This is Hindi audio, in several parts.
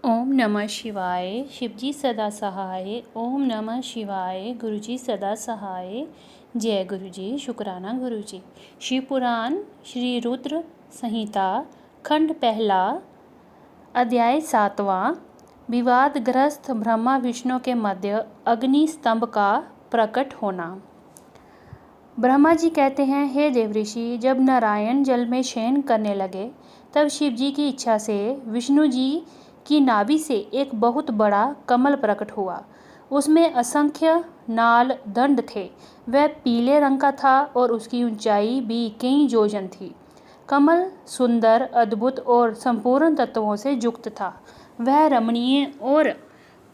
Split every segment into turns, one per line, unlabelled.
ओम नमः शिवाय। शिवजी सदा सहाय। ओम नमः शिवाय। गुरुजी सदा सहाय। जय गुरुजी। शुक्राना गुरुजी। शिव पुराण श्री रुद्र संहिता खंड पहला अध्याय 7वां। विवादग्रस्त ब्रह्मा विष्णु के मध्य अग्नि स्तंभ का प्रकट होना। ब्रह्मा जी कहते हैं, हे देवऋषि, जब नारायण जल में शयन करने लगे तब शिव जी की इच्छा से विष्णु जी की नाभि से एक बहुत बड़ा कमल प्रकट हुआ। उसमें असंख्य नाल दंड थे। वह पीले रंग का था और उसकी ऊंचाई भी कई योजन थी। कमल सुंदर, अद्भुत और संपूर्ण तत्वों से युक्त था। वह रमणीय और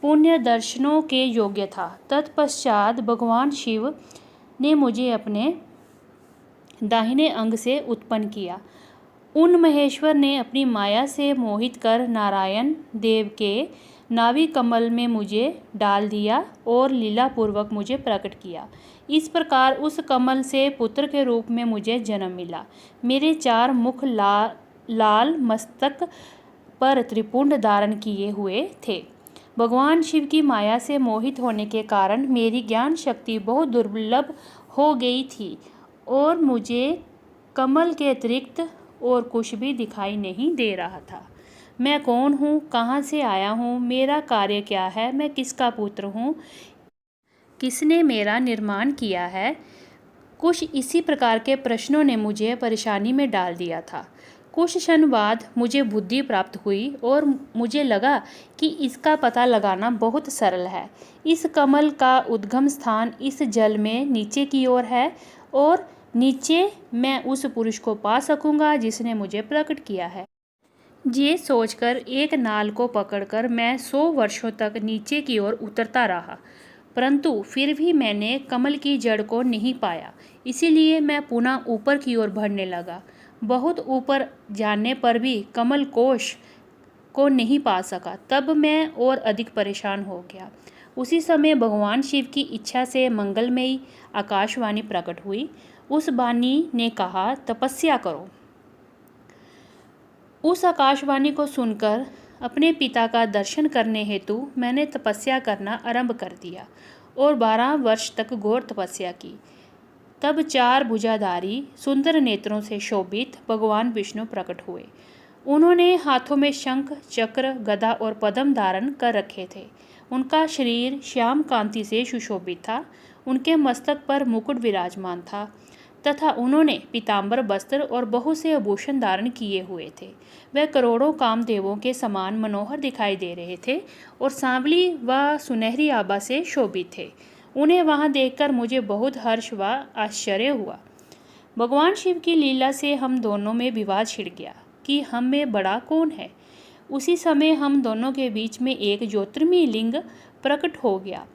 पुण्य दर्शनों के योग्य था। तत्पश्चात भगवान शिव ने मुझे अपने दाहिने अंग से उत्पन्न किया। उन महेश्वर ने अपनी माया से मोहित कर नारायण देव के नाभि कमल में मुझे डाल दिया और लीलापूर्वक मुझे प्रकट किया। इस प्रकार उस कमल से पुत्र के रूप में मुझे जन्म मिला। मेरे 4 मुख लाल मस्तक पर त्रिपुंड धारण किए हुए थे। भगवान शिव की माया से मोहित होने के कारण मेरी ज्ञान शक्ति बहुत दुर्लभ हो गई थी और मुझे कमल के अतिरिक्त और कुछ भी दिखाई नहीं दे रहा था। मैं कौन हूँ, कहाँ से आया हूँ, मेरा कार्य क्या है, मैं किसका पुत्र हूँ, किसने मेरा निर्माण किया है, कुछ इसी प्रकार के प्रश्नों ने मुझे परेशानी में डाल दिया था। कुछ क्षण बाद मुझे बुद्धि प्राप्त हुई और मुझे लगा कि इसका पता लगाना बहुत सरल है। इस कमल का उद्गम स्थान इस जल में नीचे की ओर है और नीचे मैं उस पुरुष को पा सकूंगा जिसने मुझे प्रकट किया है। ये सोचकर एक नाल को पकड़कर मैं 100 वर्षों तक नीचे की ओर उतरता रहा, परंतु फिर भी मैंने कमल की जड़ को नहीं पाया। इसीलिए मैं पुनः ऊपर की ओर बढ़ने लगा। बहुत ऊपर जाने पर भी कमल कोश को नहीं पा सका। तब मैं और अधिक परेशान हो गया। उसी समय भगवान शिव की इच्छा से मंगलमयी आकाशवाणी प्रकट हुई। उस वाणी ने कहा, तपस्या करो। उस आकाशवाणी को सुनकर अपने पिता का दर्शन करने हेतु मैंने तपस्या करना आरंभ कर दिया और 12 वर्ष तक घोर तपस्या की। तब 4 भुजाधारी सुंदर नेत्रों से शोभित भगवान विष्णु प्रकट हुए। उन्होंने हाथों में शंख, चक्र, गदा और पद्म धारण कर रखे थे। उनका शरीर श्याम कांति से सुशोभित था। उनके मस्तक पर मुकुट विराजमान था तथा उन्होंने पीताम्बर वस्त्र और बहुत से आभूषण धारण किए हुए थे। वह करोड़ों कामदेवों के समान मनोहर दिखाई दे रहे थे और सांवली व सुनहरी आभा से शोभित थे। उन्हें वहां देखकर मुझे बहुत हर्ष व आश्चर्य हुआ। भगवान शिव की लीला से हम दोनों में विवाद छिड़ गया कि हम में बड़ा कौन है। उसी समय हम दोनों के बीच में एक ज्योतिर्मयी लिंग प्रकट हो गया।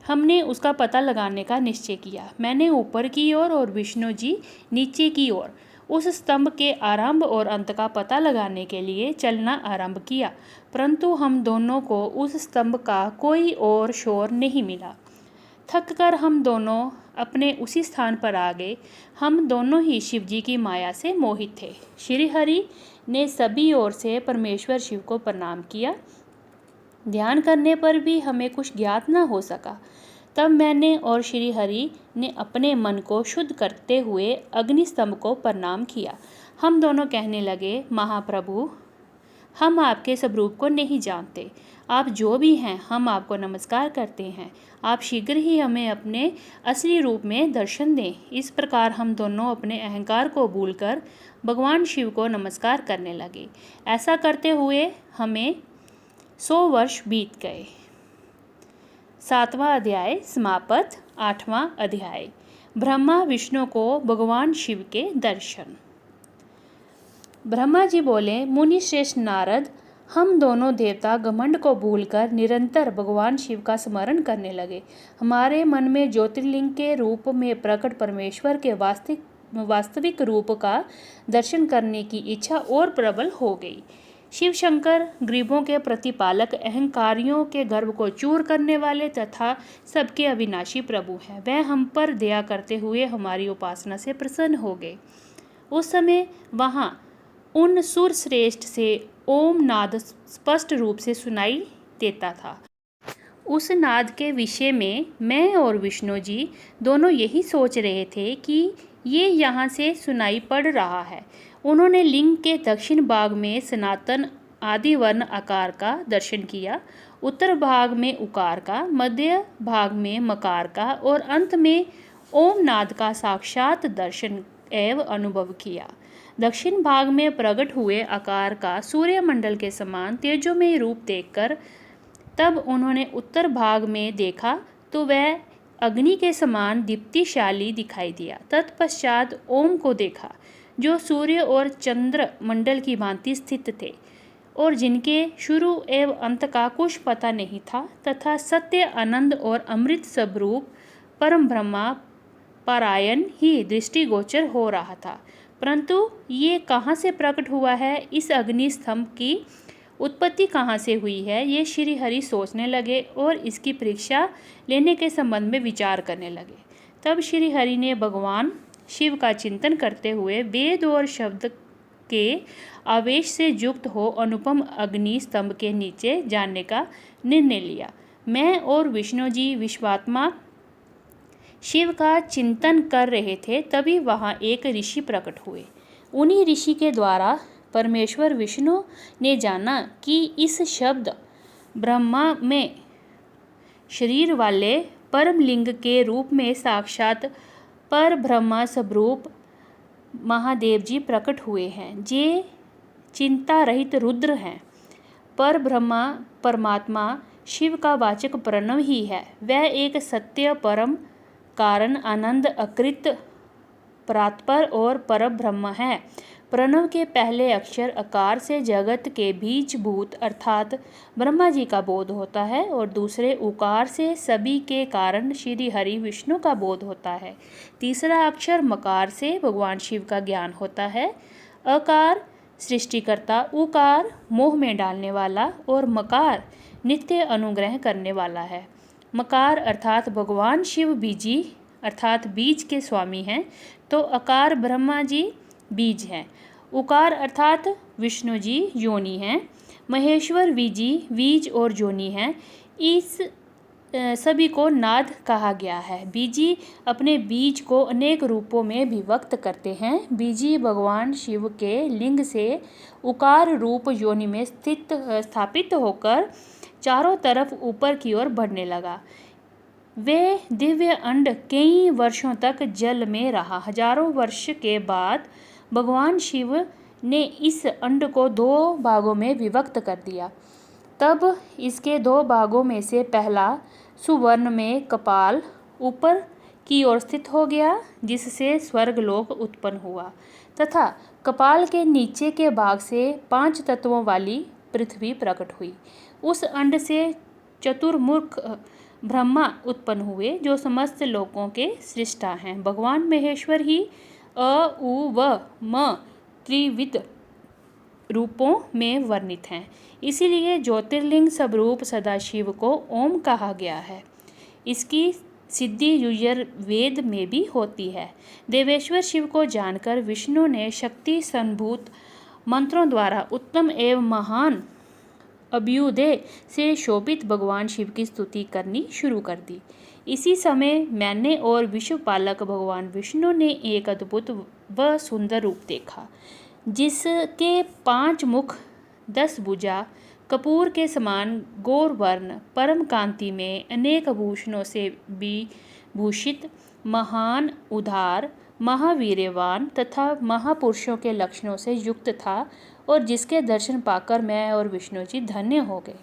हमने उसका पता लगाने का निश्चय किया। मैंने ऊपर की ओर और विष्णु जी नीचे की ओर उस स्तंभ के आरंभ और अंत का पता लगाने के लिए चलना आरंभ किया, परंतु हम दोनों को उस स्तंभ का कोई और शोर नहीं मिला। थककर हम दोनों अपने उसी स्थान पर आ गए। हम दोनों ही शिव जी की माया से मोहित थे। श्री हरि ने सभी ओर से परमेश्वर शिव को प्रणाम किया। ध्यान करने पर भी हमें कुछ ज्ञात न हो सका। तब मैंने और श्री हरि ने अपने मन को शुद्ध करते हुए अग्नि स्तंभ को प्रणाम किया। हम दोनों कहने लगे, महाप्रभु, हम आपके स्वरूप को नहीं जानते। आप जो भी हैं, हम आपको नमस्कार करते हैं। आप शीघ्र ही हमें अपने असली रूप में दर्शन दें। इस प्रकार हम दोनों अपने अहंकार को भूलकर भगवान शिव को नमस्कार करने लगे। ऐसा करते हुए हमें 100 वर्ष बीत गए। 7वां अध्याय समाप्त। 8वां अध्याय ब्रह्मा विष्णु को भगवान शिव के दर्शन। ब्रह्मा जी बोले, मुनि श्रेष्ठ नारद, हम दोनों देवता घमंड को भूलकर निरंतर भगवान शिव का स्मरण करने लगे। हमारे मन में ज्योतिर्लिंग के रूप में प्रकट परमेश्वर के वास्तविक रूप का दर्शन करने की इच्छा और प्रबल हो गई। शिव शंकर गरीबों के प्रतिपालक, अहंकारियों के गर्भ को चूर करने वाले तथा सबके अविनाशी प्रभु हैं। वह हम पर दया करते हुए हमारी उपासना से प्रसन्न हो गए। उस समय वहाँ उन सुर श्रेष्ठ से ओम नाद स्पष्ट रूप से सुनाई देता था। उस नाद के विषय में मैं और विष्णु जी दोनों यही सोच रहे थे कि ये यहाँ से सुनाई पड़ रहा है। उन्होंने लिंग के दक्षिण भाग में सनातन आदि वर्ण आकार का दर्शन किया, उत्तर भाग में उकार का, मध्य भाग में मकार का और अंत में ओम नाद का साक्षात दर्शन एवं अनुभव किया। दक्षिण भाग में प्रकट हुए आकार का सूर्यमंडल के समान तेजोमय रूप देखकर तब उन्होंने उत्तर भाग में देखा तो वह अग्नि के समान दीप्तिशाली दिखाई दिया। तत्पश्चात ओम को देखा जो सूर्य और चंद्र मंडल की भांति स्थित थे और जिनके शुरू एवं अंत का कुछ पता नहीं था तथा सत्य आनंद और अमृत स्वरूप परम ब्रह्मा पारायण ही दृष्टिगोचर हो रहा था। परंतु ये कहाँ से प्रकट हुआ है, इस अग्नि स्तंभ की उत्पत्ति कहाँ से हुई है, ये श्री हरि सोचने लगे और इसकी परीक्षा लेने के संबंध में विचार करने लगे। तब श्री हरि ने भगवान शिव का चिंतन करते हुए वेद और शब्द के आवेश से युक्त हो अनुपम अग्नि स्तंभ के नीचे जाने का निर्णय लिया। मैं और विष्णु जी विश्वात्मा शिव का चिंतन कर रहे थे, तभी वहाँ एक ऋषि प्रकट हुए। उन्हीं ऋषि के द्वारा परमेश्वर विष्णु ने जाना कि इस शब्द ब्रह्मा में शरीर वाले परम लिंग के रूप में साक्षात पर ब्रह्मा स्वरूप महादेव जी प्रकट हुए हैं, जे चिंता रहित रुद्र हैं। पर ब्रह्मा परमात्मा शिव का वाचक प्रणव ही है। वह एक सत्य परम कारण आनंद अकृत परात्पर और पर ब्रह्म है। प्रणव के पहले अक्षर अकार से जगत के बीजभूत अर्थात ब्रह्मा जी का बोध होता है और दूसरे उकार से सभी के कारण श्री हरि विष्णु का बोध होता है। तीसरा अक्षर मकार से भगवान शिव का ज्ञान होता है। अकार सृष्टिकर्ता, उकार मोह में डालने वाला और मकार नित्य अनुग्रह करने वाला है। मकार अर्थात भगवान शिव बीजी अर्थात बीज के स्वामी हैं, तो अकार ब्रह्मा जी बीज हैं। उकार अर्थात विष्णु जी योनि हैं। महेश्वर बीजी बीज और योनि हैं। इस सभी को नाद कहा गया है। बीजी अपने बीज को अनेक रूपों में विभक्त करते हैं। बीजी भगवान शिव के लिंग से उकार रूप योनि में स्थापित होकर चारों तरफ ऊपर की ओर बढ़ने लगा। वे दिव्य अंड कई वर्षों तक जल में रहा। हजारों वर्ष के बाद भगवान शिव ने इस अंड को 2 भागों में विभक्त कर दिया। तब इसके 2 भागों में से पहला सुवर्ण में कपाल ऊपर की ओर स्थित हो गया, जिससे स्वर्गलोक उत्पन्न हुआ, तथा कपाल के नीचे के भाग से 5 तत्वों वाली पृथ्वी प्रकट हुई। उस अंड से चतुर्मुख ब्रह्मा उत्पन्न हुए, जो समस्त लोकों के सृष्टा हैं। भगवान महेश्वर ही अ, उ, व, म त्रिविध रूपों में वर्णित हैं। इसीलिए ज्योतिर्लिंग स्वरूप सदाशिव को ओम कहा गया है। इसकी सिद्धि यजुर्वेद में भी होती है। देवेश्वर शिव को जानकर विष्णु ने शक्ति संभूत मंत्रों द्वारा उत्तम एवं महान अभ्युदय से शोभित भगवान शिव की स्तुति करनी शुरू कर दी। इसी समय मैंने और विश्वपालक भगवान विष्णु ने एक अद्भुत व सुंदर रूप देखा, जिसके 5 मुख 10 भुजा कपूर के समान गौर वर्ण परम कांति में अनेक भूषणों से विभूषित महान उदार महावीर्यवान तथा महापुरुषों के लक्षणों से युक्त था और जिसके दर्शन पाकर मैं और विष्णु जी धन्य हो गए।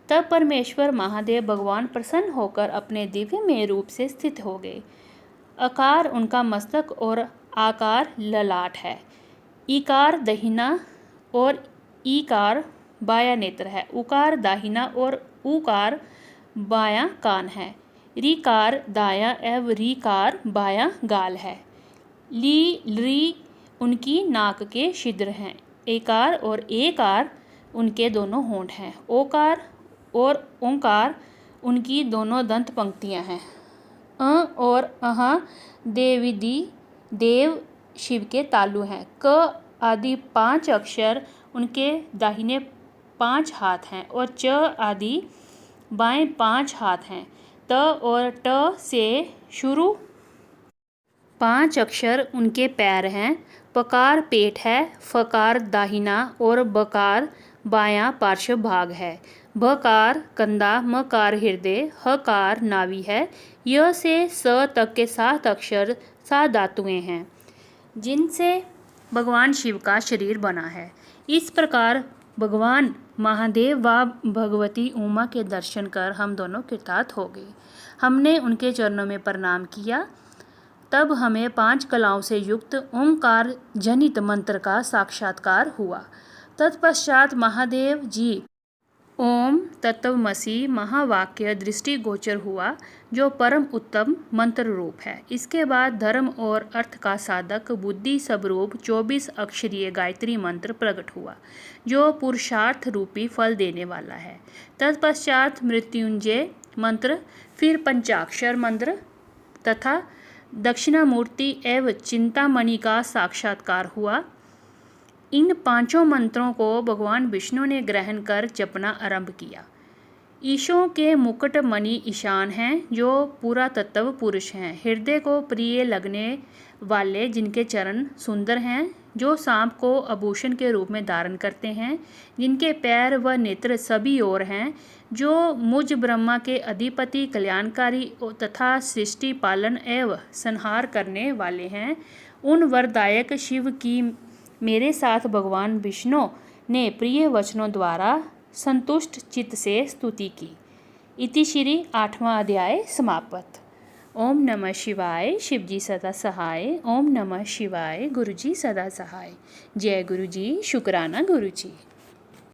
तब परमेश्वर महादेव भगवान प्रसन्न होकर अपने दिव्यमय रूप से स्थित हो गए। आकार उनका मस्तक और आकार ललाट है। ईकार दहिना और ईकार बाया नेत्र है। उकार दाहिना और उकार बाया कान है। रीकार दाया एवं रीकार बाया गाल है। ली उनकी नाक के छिद्र हैं। एकार और एकार उनके दोनों होंठ हैं। ओकार और ओंकार उनकी दोनों दंत पंक्तियां हैं। अ और अह देव शिव के तालु हैं। क आदि 5 अक्षर उनके दाहिने 5 हाथ हैं और च आदि बाएं 5 हाथ हैं। त और ट से शुरू 5 अक्षर उनके पैर हैं। पकार पेट है, फकार दाहिना और बकार बायां पार्श्व भाग है। भकार कंधा, मकार हृदय, हकार नाभि है। य से स तक के 7 अक्षर 7 धातुएं हैं जिनसे भगवान शिव का शरीर बना है। इस प्रकार भगवान महादेव व भगवती उमा के दर्शन कर हम दोनों कृतार्थ हो गए। हमने उनके चरणों में प्रणाम किया। तब हमें 5 कलाओं से युक्त ओंकार जनित मंत्र का साक्षात्कार हुआ। तत्पश्चात महादेव जी ओम तत्वमसि महावाक्य दृष्टिगोचर हुआ, जो परम उत्तम मंत्र रूप है। इसके बाद धर्म और अर्थ का साधक बुद्धि स्वरूप 24 अक्षरीय गायत्री मंत्र प्रकट हुआ, जो पुरुषार्थ रूपी फल देने वाला है। तत्पश्चात मृत्युंजय मंत्र, फिर पंचाक्षर मंत्र तथा दक्षिणामूर्ति एवं चिंतामणि का साक्षात्कार हुआ। इन 5 मंत्रों को भगवान विष्णु ने ग्रहण कर जपना आरंभ किया। ईशों के मुकुट मणि ईशान हैं, जो पूरा तत्व पुरुष हैं, हृदय को प्रिय लगने वाले, जिनके चरण सुंदर हैं, जो सांप को आभूषण के रूप में धारण करते हैं, जिनके पैर व नेत्र सभी ओर हैं, जो मुझ ब्रह्मा के अधिपति कल्याणकारी तथा सृष्टि पालन एवं संहार करने वाले हैं। उन वरदायक शिव की मेरे साथ भगवान विष्णु ने प्रिय वचनों द्वारा संतुष्ट चित्त से स्तुति की। इति श्री 8वां अध्याय समाप्त। ओम नमः शिवाय। शिवजी सदा सहाय। ओम नमः शिवाय। गुरुजी सदा सहाय। जय गुरुजी। शुक्राना गुरुजी।